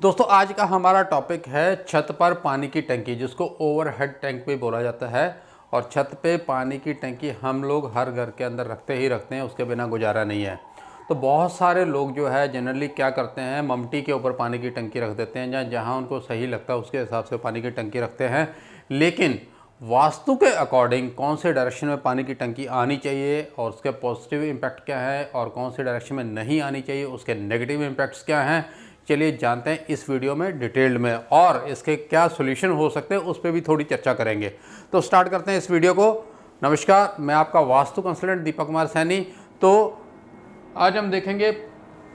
दोस्तों आज का हमारा टॉपिक है छत पर पानी की टंकी, जिसको ओवरहेड टैंक भी बोला जाता है। और छत पे पानी की टंकी हम लोग हर घर के अंदर रखते ही रखते हैं, उसके बिना गुजारा नहीं है। तो बहुत सारे लोग जो है जनरली क्या करते हैं, ममटी के ऊपर पानी की टंकी रख देते हैं, या जहाँ उनको सही लगता है उसके हिसाब से पानी की टंकी रखते हैं। लेकिन वास्तु के अकॉर्डिंग कौन से डायरेक्शन में पानी की टंकी आनी चाहिए और उसके पॉजिटिव इम्पैक्ट क्या है, और कौन से डायरेक्शन में नहीं आनी चाहिए उसके नेगेटिव इम्पैक्ट्स क्या हैं, चलिए जानते हैं इस वीडियो में डिटेल्ड में। और इसके क्या सॉल्यूशन हो सकते हैं उस पर भी थोड़ी चर्चा करेंगे। तो स्टार्ट करते हैं इस वीडियो को। नमस्कार, मैं आपका वास्तु कंसल्टेंट दीपक कुमार सैनी। तो आज हम देखेंगे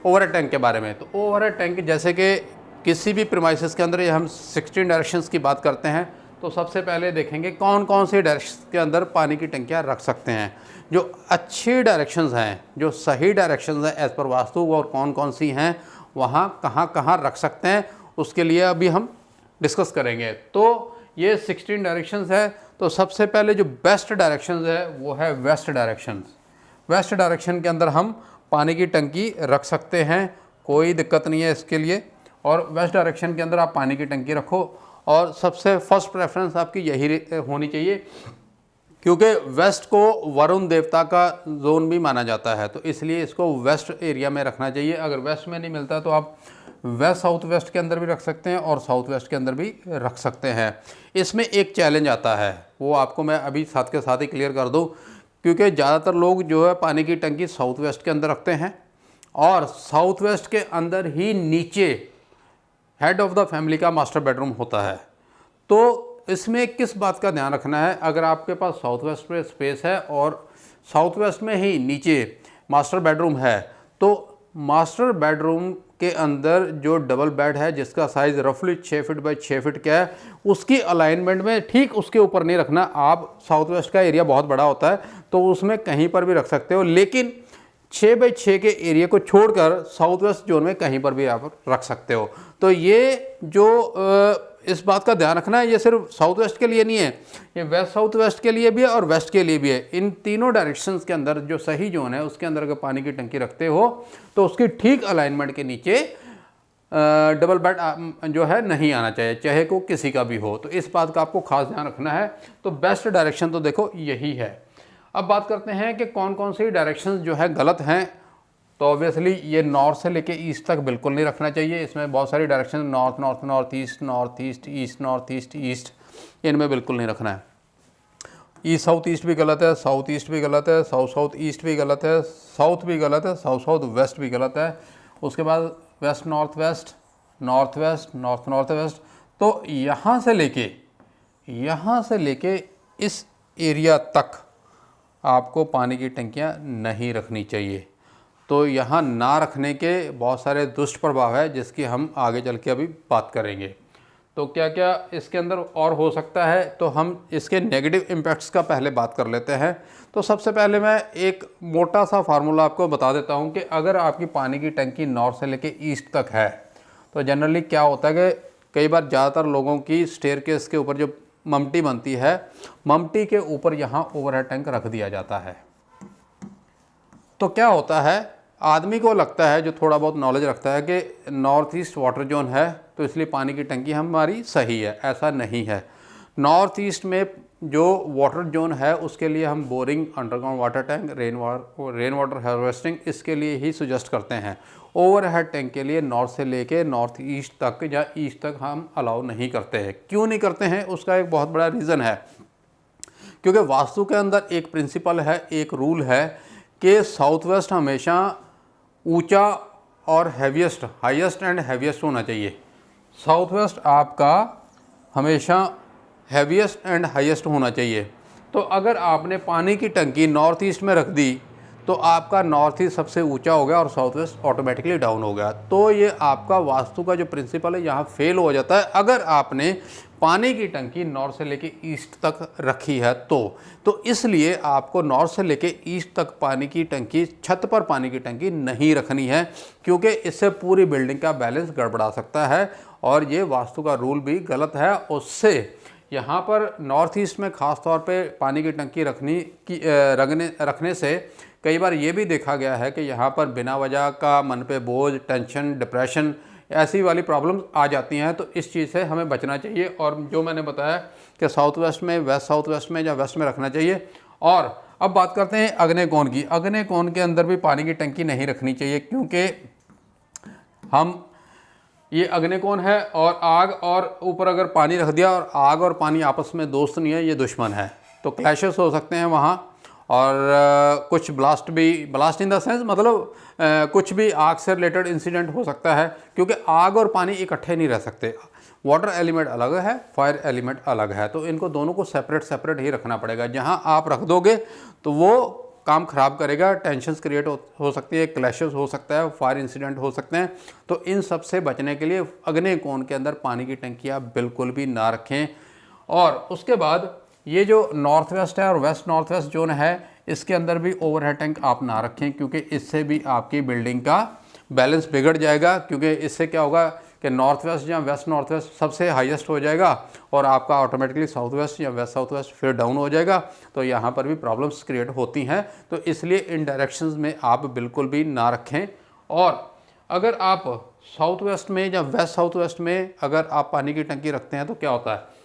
ओवरहेड टैंक के बारे में। तो ओवरहेड टैंक जैसे कि किसी भी प्रीमाइसेस के अंदर हम 16 डायरेक्शंस की बात करते हैं, तो सबसे पहले देखेंगे कौन कौन से डायरेक्शन के अंदर पानी की टंकियाँ रख सकते हैं। जो अच्छी डायरेक्शंस हैं, जो सही डायरेक्शंस हैं एज़ पर वास्तु, और कौन कौन सी हैं, वहाँ कहाँ कहाँ रख सकते हैं, उसके लिए अभी हम डिस्कस करेंगे। तो ये 16 डायरेक्शंस है। तो सबसे पहले जो बेस्ट डायरेक्शंस है वो है वेस्ट डायरेक्शंस। वेस्ट डायरेक्शन के अंदर हम पानी की टंकी रख सकते हैं, कोई दिक्कत नहीं है इसके लिए। और वेस्ट डायरेक्शन के अंदर आप पानी की टंकी रखो, और सबसे फर्स्ट प्रेफरेंस आपकी यही होनी चाहिए, क्योंकि वेस्ट को वरुण देवता का जोन भी माना जाता है, तो इसलिए इसको वेस्ट एरिया में रखना चाहिए। अगर वेस्ट में नहीं मिलता तो आप वेस्ट साउथ वेस्ट के अंदर भी रख सकते हैं और साउथ वेस्ट के अंदर भी रख सकते हैं। इसमें एक चैलेंज आता है, वो आपको मैं अभी साथ के साथ ही क्लियर कर दूं, क्योंकि ज़्यादातर लोग जो है पानी की टंकी साउथ वेस्ट के अंदर रखते हैं, और साउथ वेस्ट के अंदर ही नीचे हेड ऑफ द फैमिली का मास्टर बेडरूम होता है। तो इसमें किस बात का ध्यान रखना है, अगर आपके पास साउथ वेस्ट में स्पेस है और साउथ वेस्ट में ही नीचे मास्टर बेडरूम है, तो मास्टर बेडरूम के अंदर जो डबल बेड है जिसका साइज़ रफली 6 फीट बाई 6 फीट का है, उसकी अलाइनमेंट में ठीक उसके ऊपर नहीं रखना। आप साउथ वेस्ट का एरिया बहुत बड़ा होता है तो उसमें कहीं पर भी रख सकते हो, लेकिन 6 बाई 6 के एरिया को छोड़कर साउथ वेस्ट जोन में कहीं पर भी आप रख सकते हो। तो ये जो इस बात का ध्यान रखना है, ये सिर्फ साउथ वेस्ट के लिए नहीं है, ये वेस्ट साउथ वेस्ट के लिए भी है और वेस्ट के लिए भी है। इन तीनों डायरेक्शंस के अंदर जो सही जोन है उसके अंदर अगर पानी की टंकी रखते हो तो उसकी ठीक अलाइनमेंट के नीचे डबल बेड जो है नहीं आना चाहिए, चाहे को किसी का भी हो। तो इस बात का आपको खास ध्यान रखना है। तो बेस्ट डायरेक्शन तो देखो यही है। अब बात करते हैं कि कौन कौन सी डायरेक्शंस जो है गलत हैं। तो ऑब्वियसली ये नॉर्थ से लेके ईस्ट तक बिल्कुल नहीं रखना चाहिए। इसमें बहुत सारी direction north north north east east north east east, इनमें बिल्कुल नहीं रखना है। ईस्ट साउथ ईस्ट भी गलत है, साउथ ईस्ट भी गलत है, साउथ साउथ ईस्ट भी गलत है, साउथ भी गलत है, साउथ साउथ वेस्ट भी गलत है। उसके बाद west north west, north west, north north west. तो यहाँ से लेके इस एरिया तक आपको पानी की टंकियाँ नहीं रखनी चाहिए। तो यहाँ ना रखने के बहुत सारे दुष्ट प्रभाव है, जिसकी हम आगे चल के अभी बात करेंगे। तो क्या क्या इसके अंदर और हो सकता है, तो हम इसके नेगेटिव इम्पैक्ट्स का पहले बात कर लेते हैं। तो सबसे पहले मैं एक मोटा सा फार्मूला आपको बता देता हूँ कि अगर आपकी पानी की टंकी नॉर्थ से लेके ईस्ट तक है, तो जनरली क्या होता है कि कई बार ज़्यादातर लोगों की स्टेयरकेस के ऊपर जो ममटी बनती है, ममटी के ऊपर यहाँ ओवरहेड टैंक रख दिया जाता है। तो क्या होता है, आदमी को लगता है, जो थोड़ा बहुत नॉलेज रखता है, कि नॉर्थ ईस्ट वाटर जोन है तो इसलिए पानी की टंकी हमारी सही है। ऐसा नहीं है। नॉर्थ ईस्ट में जो वाटर जोन है उसके लिए हम boring, underground water tank, rain water harvesting इसके लिए ही सजेस्ट करते हैं। ओवरहेड टैंक के लिए नॉर्थ से लेके नॉर्थ ईस्ट तक या ईस्ट तक हम अलाउ नहीं करते हैं। क्यों नहीं करते हैं, उसका एक बहुत बड़ा रीज़न है, क्योंकि वास्तु के अंदर एक प्रिंसिपल है, एक रूल है कि साउथ वेस्ट हमेशा ऊंचा और हैवीएस्ट, हाईएस्ट एंड हैवीएस्ट होना चाहिए। साउथ वेस्ट आपका हमेशा हैवीएस्ट एंड हाईएस्ट होना चाहिए। तो अगर आपने पानी की टंकी नॉर्थ ईस्ट में रख दी तो आपका नॉर्थ ईस्ट सबसे ऊंचा हो गया और साउथ वेस्ट ऑटोमेटिकली डाउन हो गया। तो ये आपका वास्तु का जो प्रिंसिपल है यहाँ फेल हो जाता है अगर आपने पानी की टंकी नॉर्थ से लेके ईस्ट तक रखी है। तो इसलिए आपको नॉर्थ से लेके ईस्ट तक पानी की टंकी, छत पर पानी की टंकी नहीं रखनी है, क्योंकि इससे पूरी बिल्डिंग का बैलेंस गड़बड़ा सकता है और ये वास्तु का रूल भी गलत है। उससे यहाँ पर नॉर्थ ईस्ट में ख़ास तौर पे पानी की टंकी रखने से कई बार ये भी देखा गया है कि यहाँ पर बिना वजह का मन पे बोझ, टेंशन, डिप्रेशन ऐसी वाली प्रॉब्लम्स आ जाती हैं। तो इस चीज़ से हमें बचना चाहिए। और जो मैंने बताया कि साउथ वेस्ट में, वेस्ट साउथ वेस्ट में या वेस्ट में रखना चाहिए। और अब बात करते हैं अग्निकोण की। अग्निकोण के अंदर भी पानी की टंकी नहीं रखनी चाहिए, क्योंकि हम ये अग्निकोण है और आग, और ऊपर अगर पानी रख दिया, और आग और पानी आपस में दोस्त नहीं है, ये दुश्मन है, तो क्लैशेस हो सकते हैं वहाँ। और कुछ ब्लास्ट इन द सेंस मतलब कुछ भी आग से रिलेटेड इंसिडेंट हो सकता है, क्योंकि आग और पानी इकट्ठे नहीं रह सकते। वाटर एलिमेंट अलग है, फायर एलिमेंट अलग है, तो इनको दोनों को सेपरेट ही रखना पड़ेगा। जहाँ आप रख दोगे तो वो काम ख़राब करेगा, टेंशन्स क्रिएट हो सकती है, क्लैशेस हो सकता है, फायर इंसिडेंट हो सकते हैं। तो इन सब से बचने के लिए अग्निकोण के अंदर पानी की टंकी आप बिल्कुल भी ना रखें। और उसके बाद ये जो नॉर्थ वेस्ट है और वेस्ट नॉर्थ वेस्ट जोन है, इसके अंदर भी ओवरहेड टैंक आप ना रखें, क्योंकि इससे भी आपकी बिल्डिंग का बैलेंस बिगड़ जाएगा। क्योंकि इससे क्या होगा कि नॉर्थ वेस्ट या वेस्ट नॉर्थ वेस्ट सबसे हाईएस्ट हो जाएगा, और आपका ऑटोमेटिकली साउथ वेस्ट या वेस्ट साउथ वेस्ट फिर डाउन हो जाएगा। तो यहाँ पर भी प्रॉब्लम्स क्रिएट होती हैं। तो इसलिए इन डायरेक्शंस में आप बिल्कुल भी ना रखें। और अगर आप साउथ वेस्ट में या वेस्ट साउथ वेस्ट में अगर आप पानी की टंकी रखते हैं तो क्या होता है,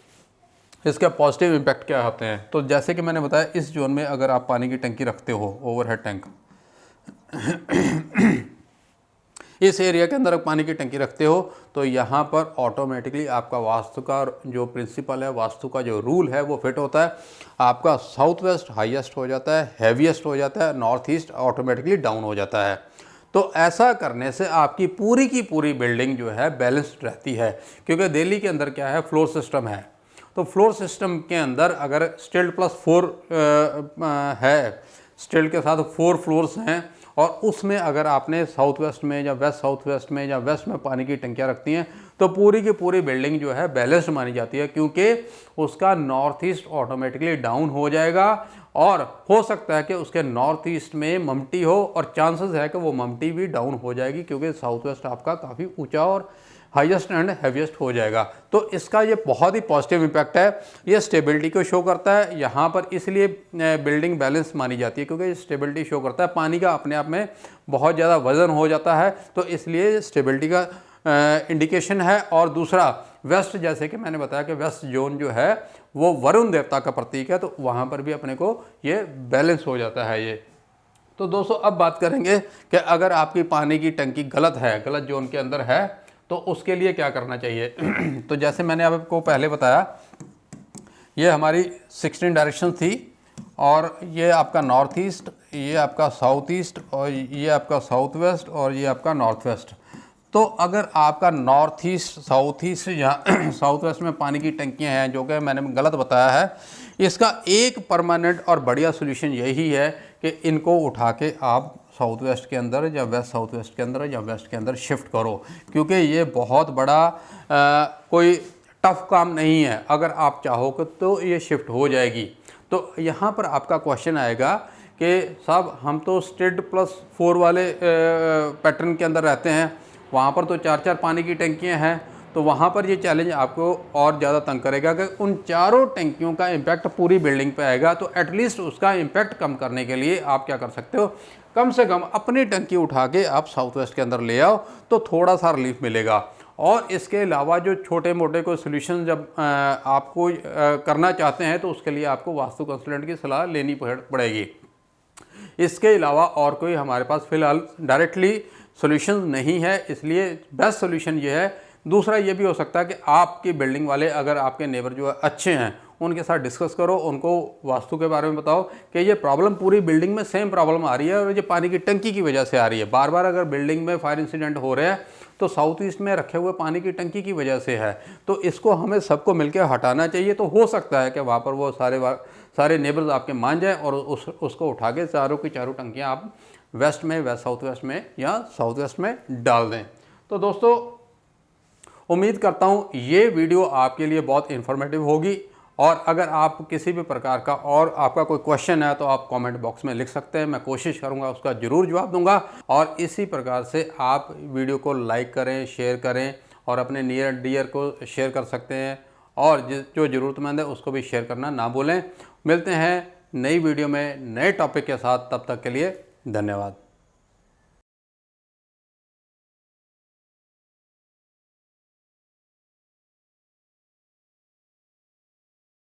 इसका पॉजिटिव इम्पैक्ट क्या होते हैं। तो जैसे कि मैंने बताया, इस जोन में अगर आप पानी की टंकी रखते हो, ओवरहेड टैंक, इस एरिया के अंदर पानी की टंकी रखते हो, तो यहाँ पर ऑटोमेटिकली आपका वास्तु का जो प्रिंसिपल है, वास्तु का जो रूल है, वो फिट होता है। आपका साउथ वेस्ट हाईएस्ट हो जाता है, हैवीएस्ट हो जाता है, नॉर्थ ईस्ट ऑटोमेटिकली डाउन हो जाता है। तो ऐसा करने से आपकी पूरी की पूरी बिल्डिंग जो है बैलेंस्ड रहती है। क्योंकि दिल्ली के अंदर क्या है, फ्लोर सिस्टम है। तो फ्लोर सिस्टम के अंदर अगर स्टिल्ट +4 है, स्टिल्ट के साथ 4 फ्लोर्स हैं, और उसमें अगर आपने साउथ वेस्ट में या वेस्ट साउथ वेस्ट में या वेस्ट में पानी की टंकियाँ रखती हैं, तो पूरी की पूरी बिल्डिंग जो है बैलेंस्ड मानी जाती है। क्योंकि उसका नॉर्थ ईस्ट ऑटोमेटिकली डाउन हो जाएगा, और हो सकता है कि उसके नॉर्थ ईस्ट में ममटी हो, और चांसेस है कि वो ममटी भी डाउन हो जाएगी, क्योंकि साउथ वेस्ट आपका काफ़ी ऊंचा और हाईएस्ट एंड हैवीएस्ट हो जाएगा। तो इसका ये बहुत ही पॉजिटिव इम्पैक्ट है। ये स्टेबिलिटी को शो करता है यहाँ पर, इसलिए बिल्डिंग बैलेंस मानी जाती है, क्योंकि स्टेबिलिटी शो करता है। पानी का अपने आप में बहुत ज़्यादा वजन हो जाता है, तो इसलिए स्टेबिलिटी का इंडिकेशन है। और दूसरा, वेस्ट, जैसे कि मैंने बताया कि वेस्ट जोन जो है वो वरुण देवता का प्रतीक है, तो वहाँ पर भी अपने को ये बैलेंस हो जाता है ये। तो दोस्तों, अब बात करेंगे कि अगर आपकी पानी की टंकी गलत है, गलत जोन के अंदर है, तो उसके लिए क्या करना चाहिए। तो जैसे मैंने आपको पहले बताया, ये हमारी 16 डायरेक्शन थी, और ये आपका नॉर्थ ईस्ट, ये आपका साउथ ईस्ट, और ये आपका साउथ वेस्ट, और ये आपका नॉर्थ वेस्ट। तो अगर आपका नॉर्थ ईस्ट, साउथ ईस्ट या साउथ वेस्ट में पानी की टंकियां हैं, जो कि मैंने गलत बताया है, इसका एक परमानेंट और बढ़िया सोल्यूशन यही है कि इनको उठा के आप साउथ वेस्ट के अंदर या वेस्ट साउथ वेस्ट के अंदर या वेस्ट के अंदर शिफ्ट करो। क्योंकि ये बहुत बड़ा कोई टफ काम नहीं है। अगर आप चाहोगे तो ये शिफ्ट हो जाएगी। तो यहाँ पर आपका क्वेश्चन आएगा कि साहब, हम तो स्टिल्ट +4 वाले पैटर्न के अंदर रहते हैं, वहाँ पर तो 4-4 पानी की टंकियाँ हैं। तो वहाँ पर ये चैलेंज आपको और ज़्यादा तंग करेगा कि उन चारों टंकियों का इम्पैक्ट पूरी बिल्डिंग पे आएगा। तो एटलीस्ट उसका इम्पैक्ट कम करने के लिए आप क्या कर सकते हो, कम से कम अपनी टंकी उठा के आप साउथ वेस्ट के अंदर ले आओ, तो थोड़ा सा रिलीफ मिलेगा। और इसके अलावा जो छोटे मोटे कोई सोल्यूशन जब आपको करना चाहते हैं, तो उसके लिए आपको वास्तु कंसल्टेंट की सलाह लेनी पड़ेगी। इसके अलावा और कोई हमारे पास फ़िलहाल डायरेक्टली सॉल्यूशन नहीं है, इसलिए बेस्ट सॉल्यूशन ये है। दूसरा ये भी हो सकता है कि आपकी बिल्डिंग वाले, अगर आपके नेबर जो अच्छे हैं, उनके साथ डिस्कस करो, उनको वास्तु के बारे में बताओ कि ये प्रॉब्लम पूरी बिल्डिंग में सेम प्रॉब्लम आ रही है, और ये पानी की टंकी की वजह से आ रही है। बार बार अगर बिल्डिंग में फायर इंसिडेंट हो रहे हैं, तो साउथ ईस्ट में रखे हुए पानी की टंकी की वजह से है। तो इसको हमें सबको मिलकर हटाना चाहिए। तो हो सकता है कि वहाँ पर वो सारे नेबर्स आपके मान जाएँ, और उसको उठा के चारों की चारों टंकियाँ आप वेस्ट में, वेस्ट साउथ वेस्ट में या साउथ वेस्ट में डाल दें। तो दोस्तों, उम्मीद करता हूँ ये वीडियो आपके लिए बहुत इन्फॉर्मेटिव होगी। और अगर आप किसी भी प्रकार का और आपका कोई क्वेश्चन है, तो आप कमेंट बॉक्स में लिख सकते हैं, मैं कोशिश करूँगा उसका ज़रूर जवाब दूंगा। और इसी प्रकार से आप वीडियो को लाइक करें, शेयर करें, और अपने नियर डियर को शेयर कर सकते हैं, और जो ज़रूरतमंद है उसको भी शेयर करना ना भूलें। मिलते हैं नई वीडियो में नए टॉपिक के साथ, तब तक के लिए धन्यवाद।